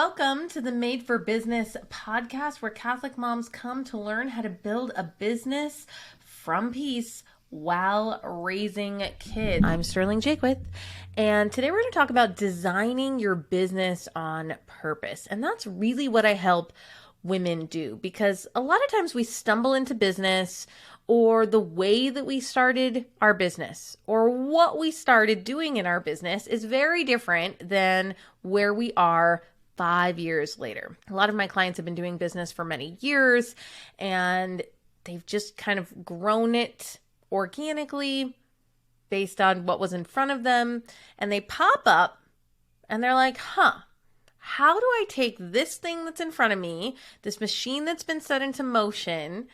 Welcome to the Made for Business podcast, where Catholic moms come to learn how to build a business from peace while raising kids. I'm Sterling Jakewith, and today we're going to talk about designing your business on purpose. And that's really what I help women do, because a lot of times we stumble into business, or the way that we started our business or what we started doing in our business is very different than where we are 5 years later. A lot of my clients have been doing business for many years, and they've just kind of grown it organically based on what was in front of them. And they pop up and they're like, how do I take this thing that's in front of me, this machine that's been set into motion,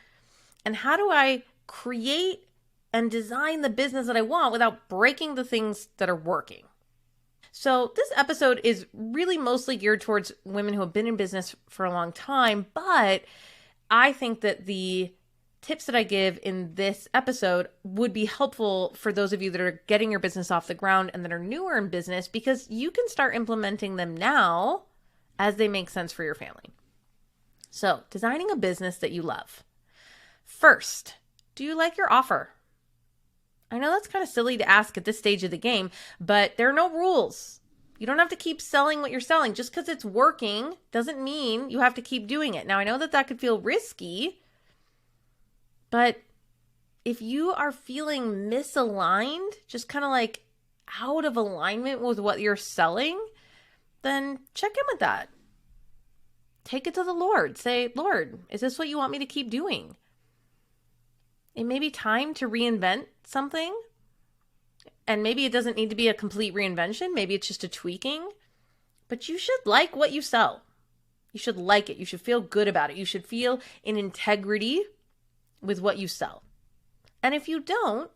and how do I create and design the business that I want without breaking the things that are working? So this episode is really mostly geared towards women who have been in business for a long time, but I think that the tips that I give in this episode would be helpful for those of you that are getting your business off the ground and that are newer in business, because you can start implementing them now as they make sense for your family. So, designing a business that you love. First, do you like your offer? I know that's kind of silly to ask at this stage of the game, but there are no rules. You don't have to keep selling what you're selling. Just because it's working doesn't mean you have to keep doing it. Now, I know that that could feel risky, but if you are feeling misaligned, just kind of like out of alignment with what you're selling, then check in with that. Take it to the Lord. Say, Lord, is this what you want me to keep doing? It may be time to reinvent something. And maybe it doesn't need to be a complete reinvention. Maybe it's just a tweaking. But you should like what you sell. You should like it. You should feel good about it. You should feel in integrity with what you sell. And if you don't,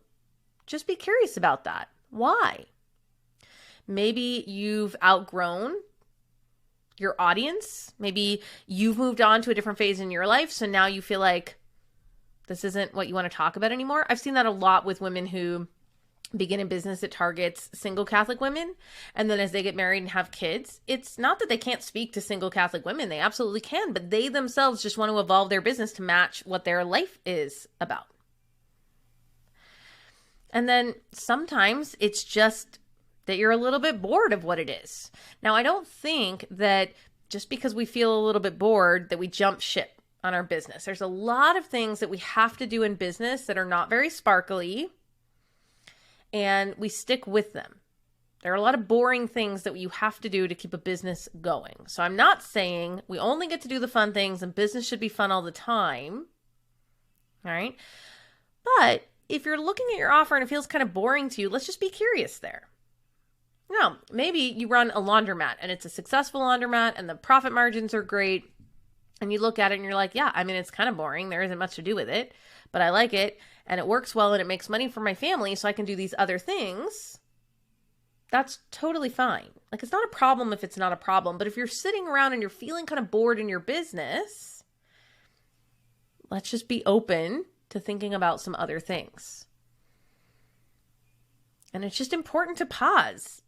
just be curious about that. Why? Maybe you've outgrown your audience. Maybe you've moved on to a different phase in your life. So now you feel like this isn't what you want to talk about anymore. I've seen that a lot with women who begin in business that targets single Catholic women. And then as they get married and have kids, it's not that they can't speak to single Catholic women. They absolutely can, but they themselves just want to evolve their business to match what their life is about. And then sometimes it's just that you're a little bit bored of what it is. Now, I don't think that just because we feel a little bit bored that we jump ship on our business. There's a lot of things that we have to do in business that are not very sparkly, and we stick with them. There are a lot of boring things that you have to do to keep a business going. So I'm not saying we only get to do the fun things and business should be fun all the time. All right. But if you're looking at your offer and it feels kind of boring to you, let's just be curious there. No, maybe you run a laundromat and it's a successful laundromat and the profit margins are great. And you look at it and you're like, yeah, I mean, it's kind of boring. There isn't much to do with it, but I like it and it works well and it makes money for my family so I can do these other things. That's totally fine. Like, it's not a problem if it's not a problem. But if you're sitting around and you're feeling kind of bored in your business, let's just be open to thinking about some other things. And it's just important to pause.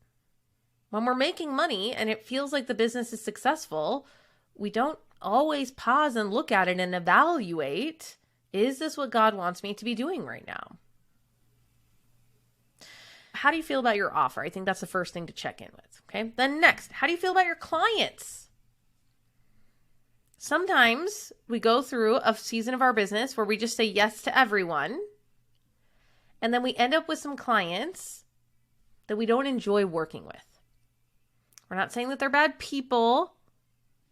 When we're making money and it feels like the business is successful, we don't always pause and look at it and evaluate, is this what God wants me to be doing right now? How do you feel about your offer? I think that's the first thing to check in with. Okay. Then next, how do you feel about your clients? Sometimes we go through a season of our business where we just say yes to everyone. And then we end up with some clients that we don't enjoy working with. We're not saying that they're bad people.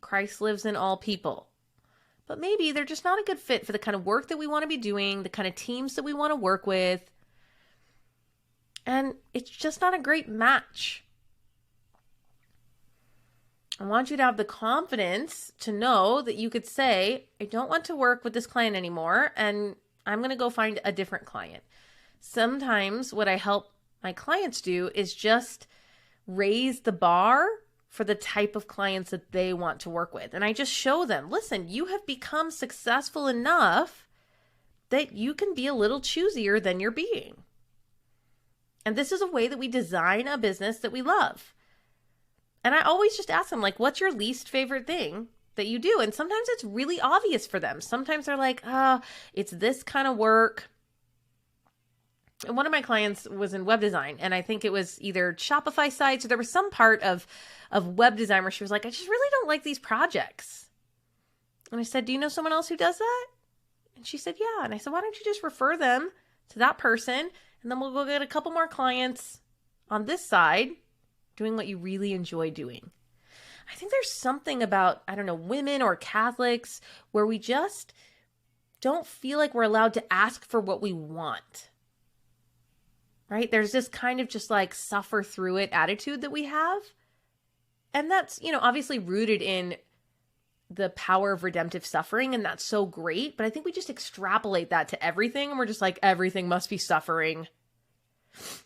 Christ lives in all people. But maybe they're just not a good fit for the kind of work that we want to be doing, the kind of teams that we want to work with. And it's just not a great match. I want you to have the confidence to know that you could say, I don't want to work with this client anymore, and I'm going to go find a different client. Sometimes what I help my clients do is just raise the bar for the type of clients that they want to work with. And I just show them, listen, you have become successful enough that you can be a little choosier than you're being. And this is a way that we design a business that we love. And I always just ask them, like, what's your least favorite thing that you do? And sometimes it's really obvious for them. Sometimes they're like, it's this kind of work. And one of my clients was in web design, and I think it was either Shopify sites or there was some part of web design where she was like, I just really don't like these projects. And I said, do you know someone else who does that? And she said, yeah. And I said, why don't you just refer them to that person, and then we'll go get a couple more clients on this side doing what you really enjoy doing. I think there's something about, I don't know, women or Catholics where we just don't feel like we're allowed to ask for what we want. Right? There's this kind of just like suffer through it attitude that we have. And that's, obviously rooted in the power of redemptive suffering. And that's so great. But I think we just extrapolate that to everything. And we're just like, everything must be suffering.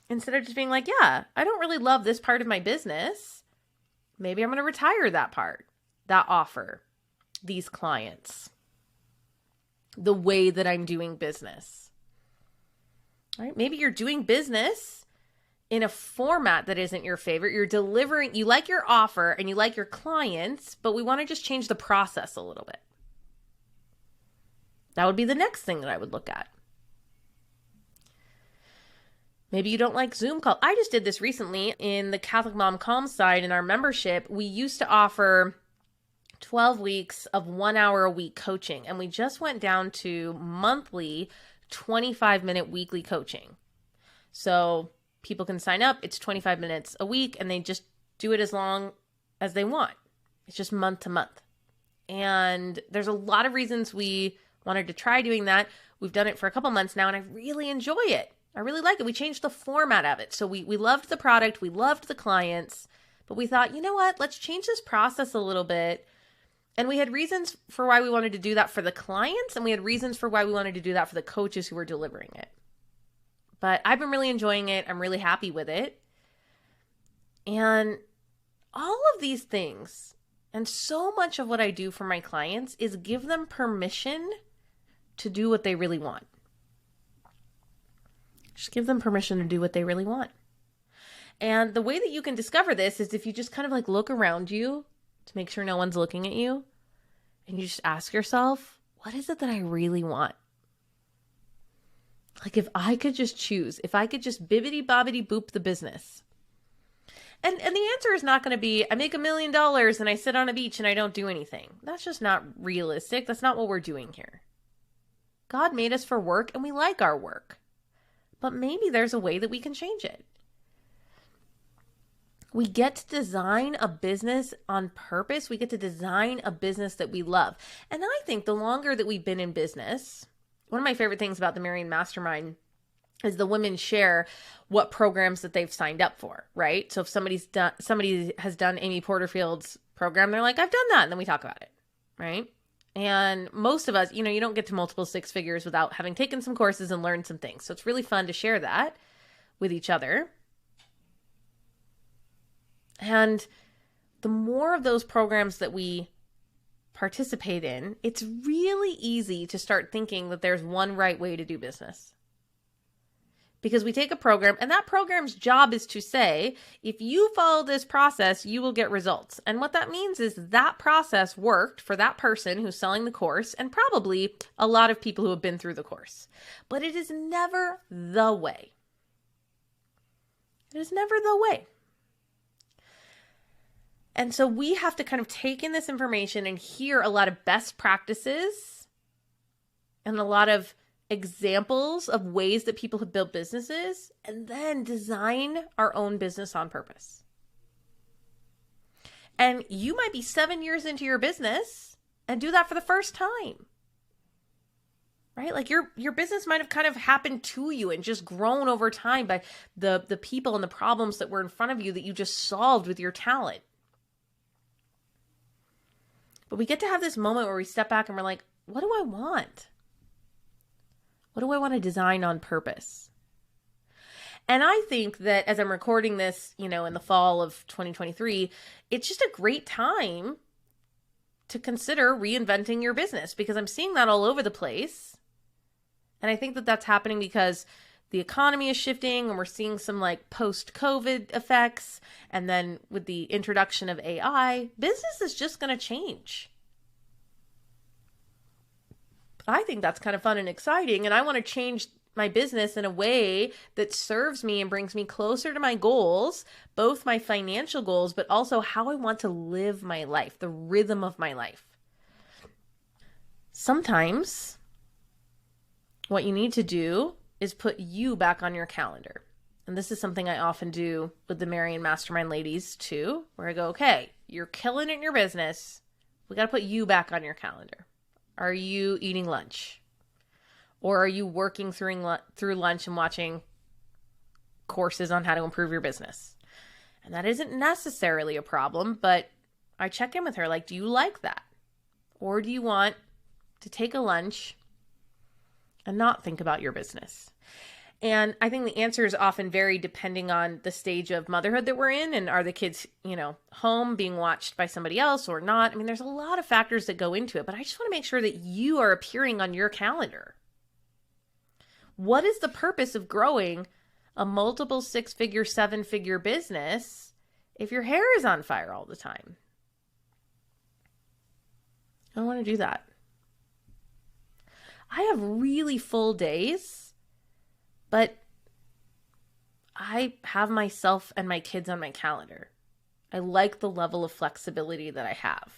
Instead of just being like, yeah, I don't really love this part of my business. Maybe I'm going to retire that part, that offer, these clients, the way that I'm doing business. Right? Maybe you're doing business in a format that isn't your favorite. You're delivering, you like your offer and you like your clients, but we want to just change the process a little bit. That would be the next thing that I would look at. Maybe you don't like Zoom call. I just did this recently in the Catholic Mom Calm side in our membership. We used to offer 12 weeks of 1 hour a week coaching, and we just went down to monthly 25-minute weekly coaching. So people can sign up. It's 25 minutes a week, and they just do it as long as they want. It's just month to month. And there's a lot of reasons we wanted to try doing that. We've done it for a couple months now, and I really enjoy it. I really like it. We changed the format of it. So we loved the product. We loved the clients. But we thought, you know what? Let's change this process a little bit. And we had reasons for why we wanted to do that for the clients. And we had reasons for why we wanted to do that for the coaches who were delivering it. But I've been really enjoying it. I'm really happy with it. And all of these things, and so much of what I do for my clients is give them permission to do what they really want. Just give them permission to do what they really want. And the way that you can discover this is if you just kind of like look around you to make sure no one's looking at you. And you just ask yourself, what is it that I really want? Like if I could just choose, if I could just bibbity bobbity boop the business. And the answer is not going to be, I make $1 million and I sit on a beach and I don't do anything. That's just not realistic. That's not what we're doing here. God made us for work and we like our work. But maybe there's a way that we can change it. We get to design a business on purpose. We get to design a business that we love. And I think the longer that we've been in business, one of my favorite things about the Marian Mastermind is the women share what programs that they've signed up for, right? So if somebody has done Amy Porterfield's program, they're like, I've done that. And then we talk about it, right? And most of us, you don't get to multiple six figures without having taken some courses and learned some things. So it's really fun to share that with each other. And the more of those programs that we participate in, it's really easy to start thinking that there's one right way to do business. Because we take a program, and that program's job is to say, if you follow this process, you will get results. And what that means is that process worked for that person who's selling the course, and probably a lot of people who have been through the course. But it is never the way. It is never the way. And so we have to kind of take in this information and hear a lot of best practices and a lot of examples of ways that people have built businesses, and then design our own business on purpose. And you might be 7 years into your business and do that for the first time, right? Like your business might have kind of happened to you and just grown over time by the people and the problems that were in front of you that you just solved with your talent. But we get to have this moment where we step back and we're like, what do I want? What do I want to design on purpose? And I think that as I'm recording this, in the fall of 2023, it's just a great time to consider reinventing your business, because I'm seeing that all over the place. And I think that that's happening because the economy is shifting and we're seeing some like post-COVID effects. And then with the introduction of AI, business is just going to change. I think that's kind of fun and exciting. And I want to change my business in a way that serves me and brings me closer to my goals, both my financial goals, but also how I want to live my life, the rhythm of my life. Sometimes what you need to do is put you back on your calendar. And this is something I often do with the Marian Mastermind ladies too, where I go, okay, you're killing it in your business. We got to put you back on your calendar. Are you eating lunch? Or are you working through lunch and watching courses on how to improve your business? And that isn't necessarily a problem, but I check in with her like, do you like that? Or do you want to take a lunch and not think about your business? And I think the answer is often vary depending on the stage of motherhood that we're in, and are the kids, home being watched by somebody else or not? I mean, there's a lot of factors that go into it, but I just want to make sure that you are appearing on your calendar. What is the purpose of growing a multiple 6-figure, 7-figure business if your hair is on fire all the time? I don't want to do that. I have really full days, but I have myself and my kids on my calendar. I like the level of flexibility that I have.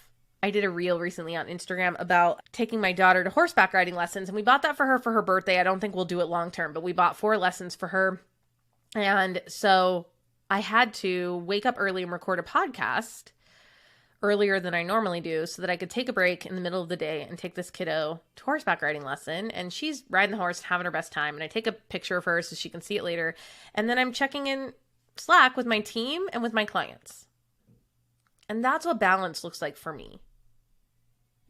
I did a reel recently on Instagram about taking my daughter to horseback riding lessons, and we bought that for her birthday. I don't think we'll do it long term, but we bought 4 lessons for her. And so I had to wake up early and record a podcast earlier than I normally do so that I could take a break in the middle of the day and take this kiddo to horseback riding lesson. And she's riding the horse, having her best time. And I take a picture of her so she can see it later. And then I'm checking in Slack with my team and with my clients. And that's what balance looks like for me.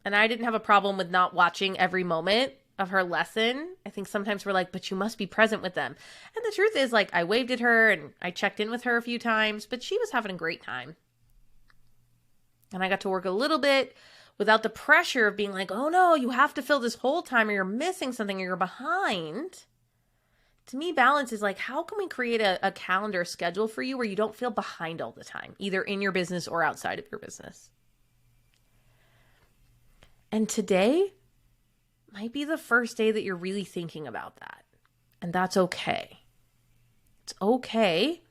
And I didn't have a problem with not watching every moment of her lesson. I think sometimes we're like, but you must be present with them. And the truth is, like, I waved at her and I checked in with her a few times, but she was having a great time. And I got to work a little bit without the pressure of being like, oh no, you have to fill this whole time or you're missing something or you're behind. To me, balance is like, how can we create a calendar schedule for you where you don't feel behind all the time, either in your business or outside of your business? And today might be the first day that you're really thinking about that. And that's okay. It's okay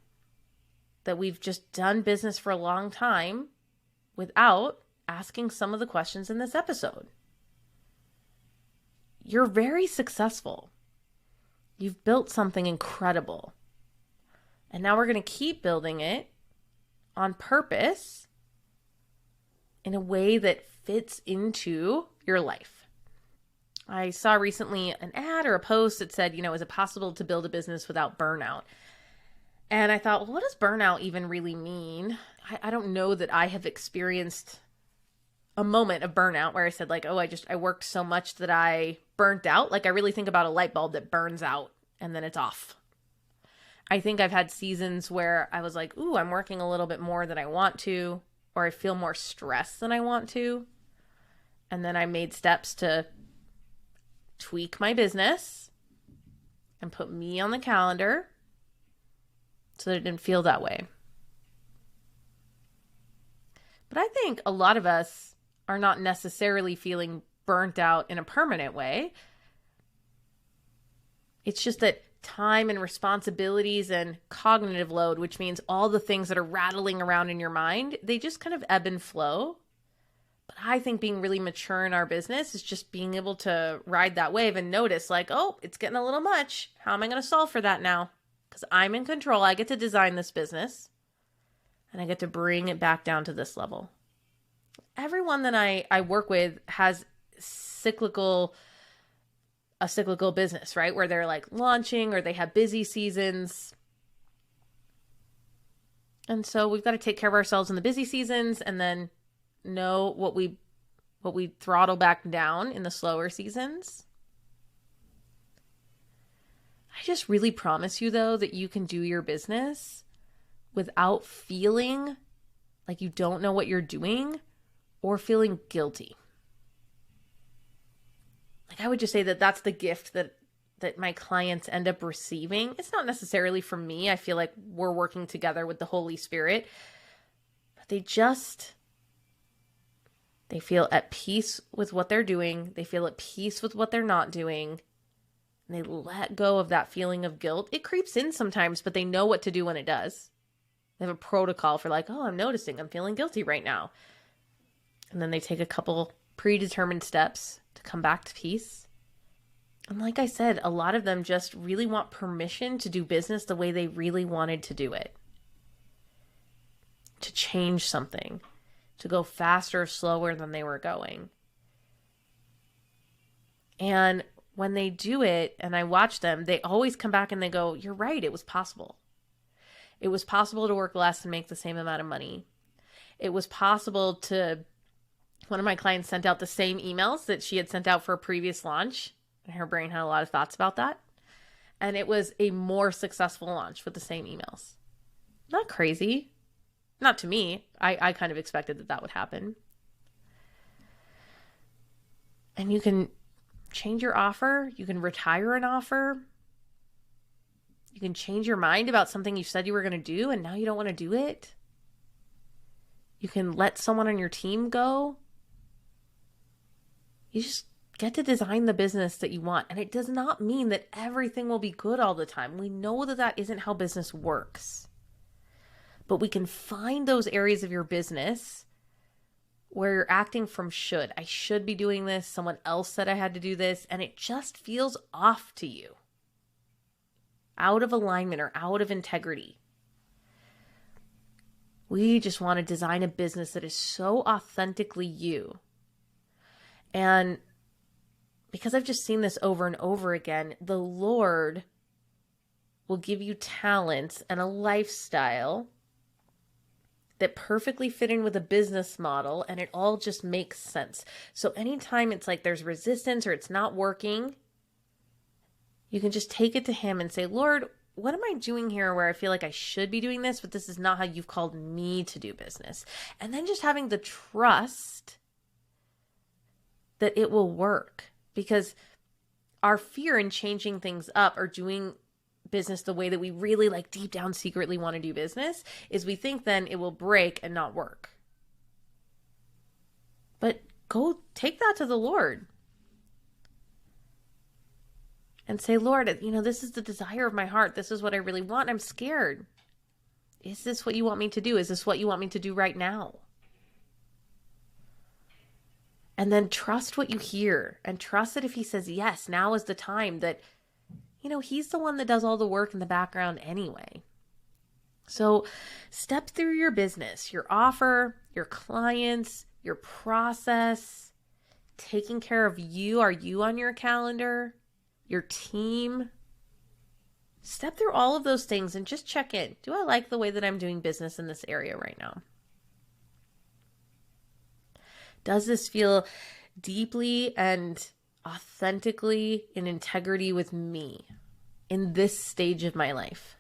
that we've just done business for a long time without asking some of the questions in this episode. You're very successful. You've built something incredible. And now we're going to keep building it on purpose in a way that fits into your life. I saw recently an ad or a post that said, is it possible to build a business without burnout? And I thought, well, what does burnout even really mean? I don't know that I have experienced a moment of burnout where I said like, oh, I worked so much that I burnt out. Like I really think about a light bulb that burns out and then it's off. I think I've had seasons where I was like, ooh, I'm working a little bit more than I want to, or I feel more stress than I want to. And then I made steps to tweak my business and put me on the calendar so that it didn't feel that way. But I think a lot of us are not necessarily feeling burnt out in a permanent way. It's just that time and responsibilities and cognitive load, which means all the things that are rattling around in your mind, they just kind of ebb and flow. But I think being really mature in our business is just being able to ride that wave and notice like, oh, it's getting a little much. How am I going to solve for that now? Because I'm in control. I get to design this business and I get to bring it back down to this level. Everyone that I work with has a cyclical business, right? Where they're like launching or they have busy seasons. And so we've got to take care of ourselves in the busy seasons and then know what we throttle back down in the slower seasons. I just really promise you though that you can do your business without feeling like you don't know what you're doing or feeling guilty. Like I would just say that that's the gift that that my clients end up receiving, it's not necessarily from me. I feel like we're working together with the Holy Spirit. But they feel at peace with what they're doing. They feel at peace with what they're not doing. And they let go of that feeling of guilt. It creeps in sometimes, but they know what to do when it does. They have a protocol for like, oh, I'm noticing I'm feeling guilty right now. And then they take a couple predetermined steps to come back to peace. And like I said, a lot of them just really want permission to do business the way they really wanted to do it. To change something. To go faster or slower than they were going. And when they do it, and I watch them, they always come back and they go, you're right, it was possible. It was possible to work less and make the same amount of money. It was possible to... One of my clients sent out the same emails that she had sent out for a previous launch. And her brain had a lot of thoughts about that. And it was a more successful launch with the same emails. Not crazy. Not to me. I kind of expected that would happen. And you can change your offer. You can retire an offer. You can change your mind about something you said you were going to do and now you don't want to do it. You can let someone on your team go. You just get to design the business that you want. And it does not mean that everything will be good all the time. We know that that isn't how business works. But we can find those areas of your business where you're acting from should. I should be doing this. Someone else said I had to do this. And it just feels off to you. Out of alignment or out of integrity. We just want to design a business that is so authentically you. And because I've just seen this over and over again, the Lord will give you talents and a lifestyle that perfectly fit in with a business model, and it all just makes sense. So anytime it's like there's resistance or it's not working, you can just take it to Him and say, Lord, what am I doing here where I feel like I should be doing this, but this is not how you've called me to do business? And then just having the trust that it will work, because our fear in changing things up or doing business the way that we really like deep down secretly want to do business is we think then it will break and not work. But go take that to the Lord and say, Lord, this is the desire of my heart. This is what I really want. I'm scared. Is this what you want me to do? Is this what you want me to do right now? And then trust what you hear, and trust that if He says yes, now is the time, that, He's the one that does all the work in the background anyway. So step through your business, your offer, your clients, your process, taking care of you. Are you on your calendar? Your team? Step through all of those things and just check in. Do I like the way that I'm doing business in this area right now? Does this feel deeply and authentically in integrity with me in this stage of my life?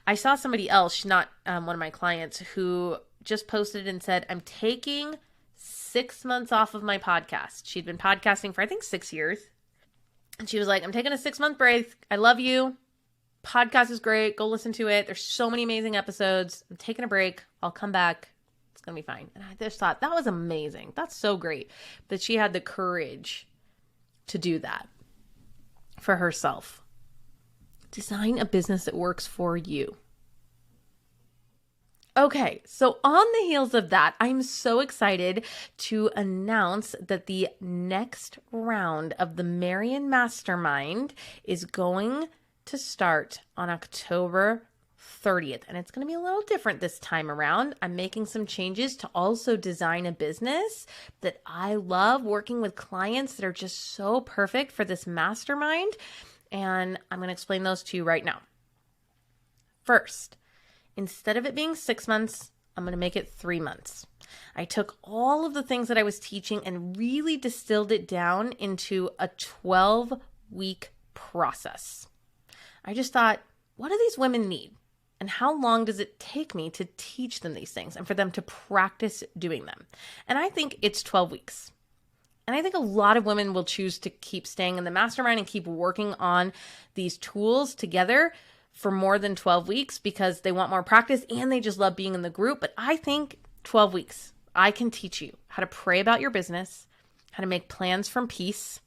I saw somebody else, she's not one of my clients, who just posted and said, I'm taking 6 months off of my podcast. She'd been podcasting for, I think, 6 years. And she was like, I'm taking a 6-month break. I love you. Podcast is great. Go listen to it. There's so many amazing episodes. I'm taking a break. I'll come back. It's going to be fine. And I just thought that was amazing. That's so great that she had the courage to do that for herself. Design a business that works for you. Okay, so on the heels of that, I'm so excited to announce that the next round of the Marian Mastermind is going to start on October 30th. And it's going to be a little different this time around. I'm making some changes to also design a business that I love, working with clients that are just so perfect for this mastermind. And I'm going to explain those to you right now. First, instead of it being 6 months, I'm going to make it 3 months. I took all of the things that I was teaching and really distilled it down into a 12-week process. I just thought, what do these women need? And how long does it take me to teach them these things and for them to practice doing them? And I think it's 12 weeks. And I think a lot of women will choose to keep staying in the mastermind and keep working on these tools together for more than 12 weeks because they want more practice and they just love being in the group. But I think 12 weeks, I can teach you how to pray about your business, how to make plans from peace,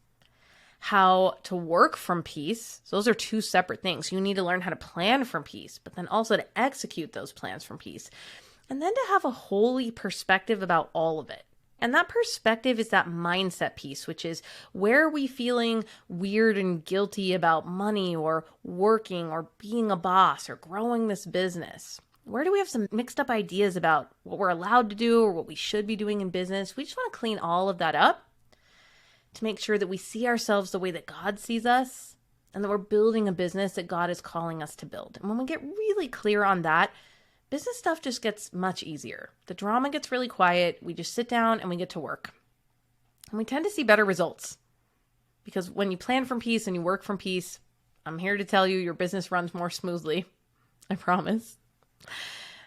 how to work from peace. So those are two separate things. You need to learn how to plan from peace, but then also to execute those plans from peace. And then to have a holy perspective about all of it. And that perspective is that mindset piece, which is where are we feeling weird and guilty about money or working or being a boss or growing this business? Where do we have some mixed up ideas about what we're allowed to do or what we should be doing in business? We just want to clean all of that up to make sure that we see ourselves the way that God sees us and that we're building a business that God is calling us to build. And when we get really clear on that, business stuff just gets much easier. The drama gets really quiet. We just sit down and we get to work. And we tend to see better results because when you plan from peace and you work from peace, I'm here to tell you your business runs more smoothly. I promise.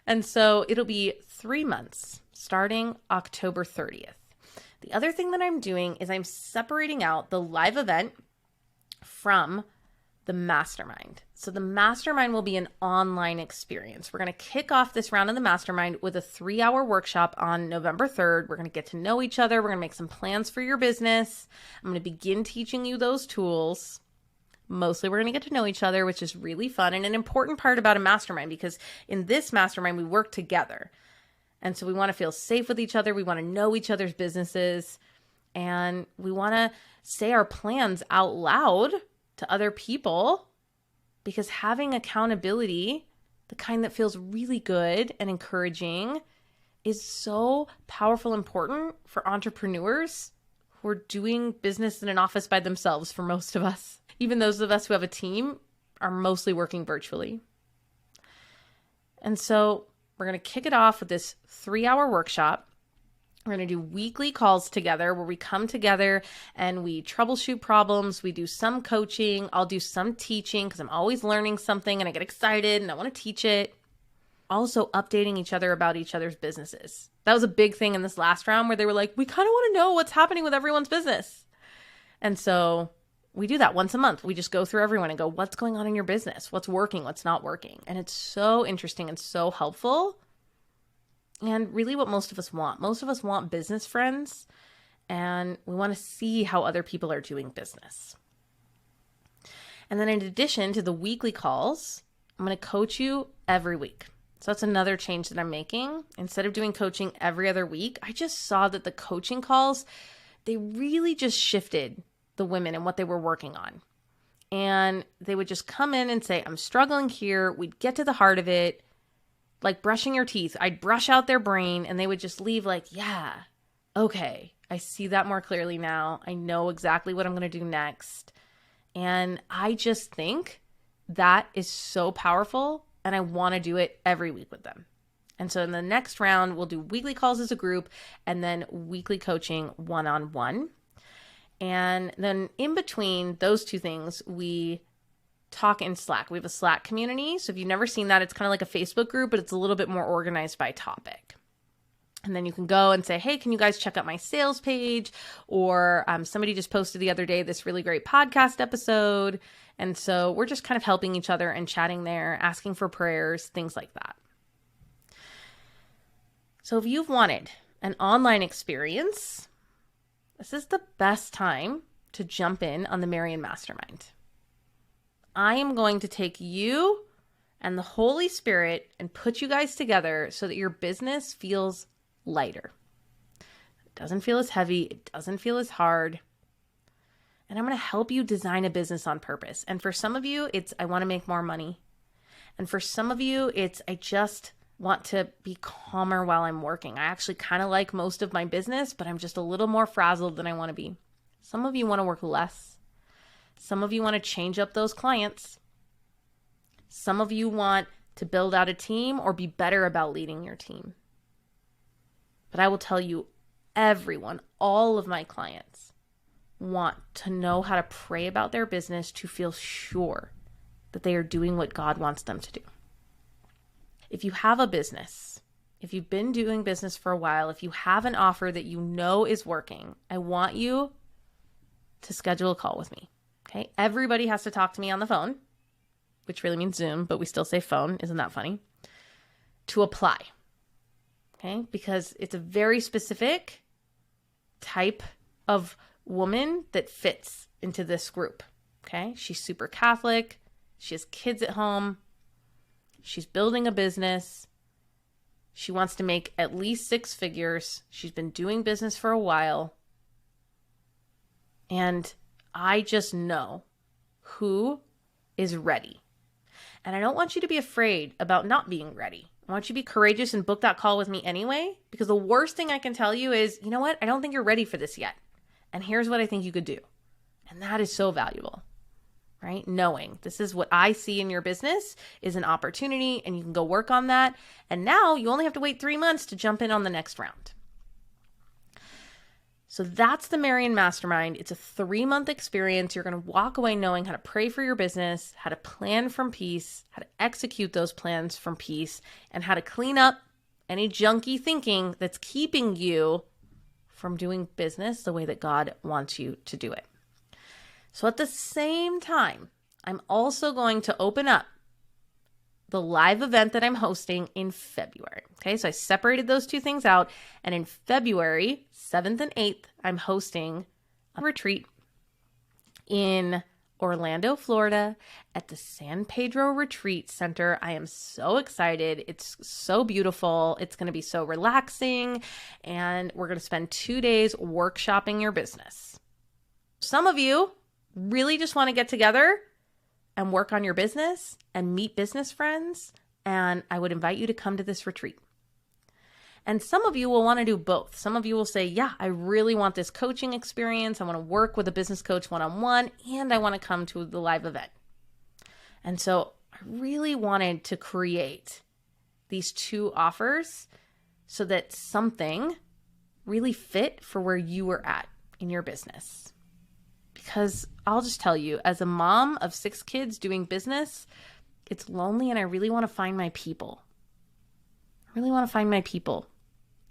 And so it'll be 3 months starting October 30th. The other thing that I'm doing is I'm separating out the live event from the mastermind. So the mastermind will be an online experience. We're going to kick off this round of the mastermind with a 3-hour workshop on November 3rd. We're going to get to know each other. We're going to make some plans for your business. I'm going to begin teaching you those tools. Mostly we're going to get to know each other, which is really fun and an important part about a mastermind because in this mastermind, we work together. And so we want to feel safe with each other. We want to know each other's businesses and we want to say our plans out loud to other people because having accountability, the kind that feels really good and encouraging, is so powerful and important for entrepreneurs who are doing business in an office by themselves for most of us. Even those of us who have a team are mostly working virtually. And so we're going to kick it off with this 3-hour workshop. We're going to do weekly calls together where we come together and we troubleshoot problems. We do some coaching. I'll do some teaching because I'm always learning something and I get excited and I want to teach it. Also updating each other about each other's businesses. That was a big thing in this last round where they were like, we kind of want to know what's happening with everyone's business. And so we do that once a month. We just go through everyone and go, what's going on in your business? What's working? What's not working? And it's so interesting and so helpful. And really what most of us want. Most of us want business friends and we want to see how other people are doing business. And then in addition to the weekly calls, I'm going to coach you every week. So that's another change that I'm making. Instead of doing coaching every other week, I just saw that the coaching calls, they really just shifted the women and what they were working on. And they would just come in and say, I'm struggling here. We'd get to the heart of it. Like brushing your teeth. I'd brush out their brain and they would just leave like, yeah, okay, I see that more clearly now. I know exactly what I'm going to do next. And I just think that is so powerful and I want to do it every week with them. And so in the next round, we'll do weekly calls as a group and then weekly coaching one-on-one. And then in between those two things, we talk in Slack. We have a Slack community. So if you've never seen that, it's kind of like a Facebook group, but it's a little bit more organized by topic. And then you can go and say, hey, can you guys check out my sales page? Or somebody just posted the other day this really great podcast episode. And so we're just kind of helping each other and chatting there, asking for prayers, things like that. So if you've wanted an online experience, this is the best time to jump in on the Marian Mastermind. I am going to take you and the Holy Spirit and put you guys together so that your business feels lighter. It doesn't feel as heavy. It doesn't feel as hard. And I'm going to help you design a business on purpose. And for some of you, it's I want to make more money. And for some of you, it's I just want to be calmer while I'm working. I actually kind of like most of my business, but I'm just a little more frazzled than I want to be. Some of you want to work less. Some of you want to change up those clients. Some of you want to build out a team or be better about leading your team. But I will tell you, everyone, all of my clients want to know how to pray about their business to feel sure that they are doing what God wants them to do. If you have a business if you've been doing business for a while, if you have an offer that you know is working, I want you to schedule a call with me. Okay. Everybody has to talk to me on the phone, which really means Zoom, but we still say phone. Isn't that funny? To apply. Okay. Because it's a very specific type of woman that fits into this group. Okay. She's super Catholic. She has kids at home. She's building a business. She wants to make at least 6 figures. She's been doing business for a while. And I just know who is ready. And I don't want you to be afraid about not being ready. I want you to be courageous and book that call with me anyway, because the worst thing I can tell you is, you know what? I don't think you're ready for this yet. And here's what I think you could do. And that is so valuable, right? Knowing this is what I see in your business is an opportunity, and you can go work on that. And now you only have to wait 3 months to jump in on the next round. So that's the Marian Mastermind. It's a 3-month experience. You're going to walk away knowing how to pray for your business, how to plan from peace, how to execute those plans from peace, and how to clean up any junky thinking that's keeping you from doing business the way that God wants you to do it. So at the same time, I'm also going to open up the live event that I'm hosting in February. Okay, so I separated those two things out. And in February 7th and 8th, I'm hosting a retreat in Orlando, Florida at the San Pedro Retreat Center. I am so excited. It's so beautiful. It's going to be so relaxing. And we're going to spend 2 days workshopping your business. Some of you really just want to get together and work on your business and meet business friends. And I would invite you to come to this retreat. And some of you will want to do both. Some of you will say, yeah, I really want this coaching experience. I want to work with a business coach one-on-one, and I want to come to the live event. And so I really wanted to create these 2 offers so that something really fit for where you were at in your business. Because I'll just tell you, as a mom of 6 kids doing business, it's lonely, and I really want to find my people. I really want to find my people.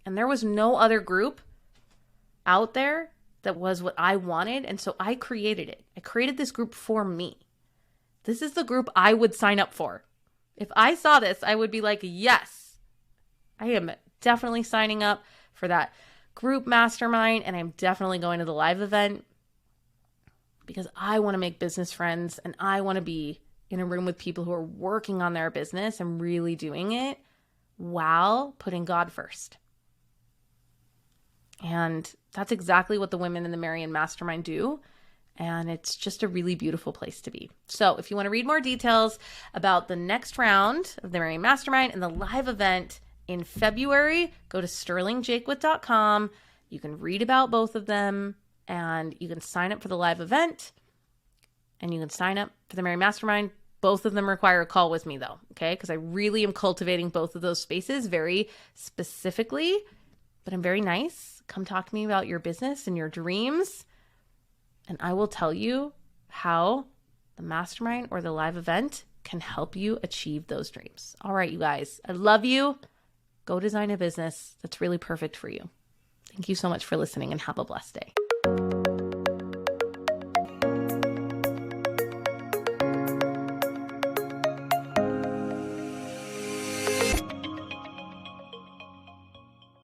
And there was no other group out there that was what I wanted. And so I created it. I created this group for me. This is the group I would sign up for. If I saw this, I would be like, yes, I am definitely signing up for that group mastermind. And I'm definitely going to the live event because I want to make business friends, and I want to be in a room with people who are working on their business and really doing it while putting God first. And that's exactly what the women in the Marian Mastermind do. And it's just a really beautiful place to be. So if you want to read more details about the next round of the Marian Mastermind and the live event in February, go to sterlingjaquith.com. You can read about both of them, and you can sign up for the live event, and you can sign up for the Marian Mastermind. Both of them require a call with me though, okay? Because I really am cultivating both of those spaces very specifically, but I'm very nice. Come talk to me about your business and your dreams, and I will tell you how the mastermind or the live event can help you achieve those dreams. All right, you guys, I love you. Go design a business that's really perfect for you. Thank you so much for listening, and have a blessed day.